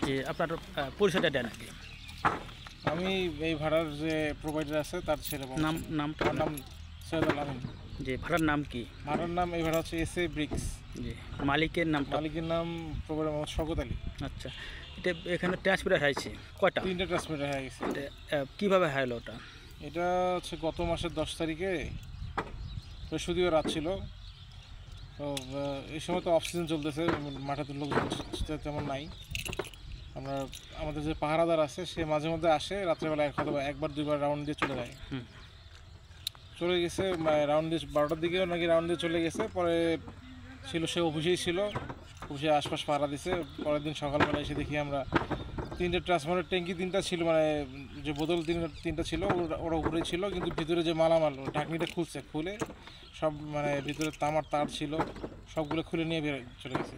যে আপনার পরিচয়টা দেন আগে। আমি এই ভাড়ার যে প্রোভাইডার আছে তার ছেলে। নামটা আমার নাম সৈয়দ আল আমিন। যে ভাড়ার নাম কি? ভাড়ার নাম এই ভাড়া হচ্ছে এস এ ব্রিক্স। যে মালিকের নামটা? মালিকের নাম প্রোভাইডার মোহাম্মদ শওকত আলী। আচ্ছা, এটা এখানে ট্রান্সমিটার হয়েছে কয়টা? 3টা ট্রান্সমিটার হয়ে গেছে। এটা কীভাবে হারালো ওটা? এটা হচ্ছে গত মাসের 10 তারিখে বৃহস্পতিবার রাত ছিল। তো এই সময় তো অফ সিজন চলতেছে, মাঠে তো লোকজন তেমন নাই। আমাদের যে পাহারাদার আছে সে মাঝে মধ্যে আসে রাত্রেবেলা, হয়তো একবার দুইবার রাউন্ড দিয়ে চলে যায়। চলে গেছে রাউন্ড দিয়ে 12টার দিকে নাকি রাউন্ড দিয়ে চলে গেছে। পরে সে অফিসেই ছিল, অফিসে আশপাশ পাহারা দিছে। পরের দিন সকালবেলা এসে দেখি আমরা 3টে ট্রান্সফারের ট্যাঙ্কি 3টা ছিল, যে বোতল 3টা ছিল ওরা উপরেই ছিল, কিন্তু ভিতরে যে মালামাল ঢাকনিটা খুলে সব ভিতরে তামার তার ছিল সবগুলো খুলে নিয়ে চলে গেছে।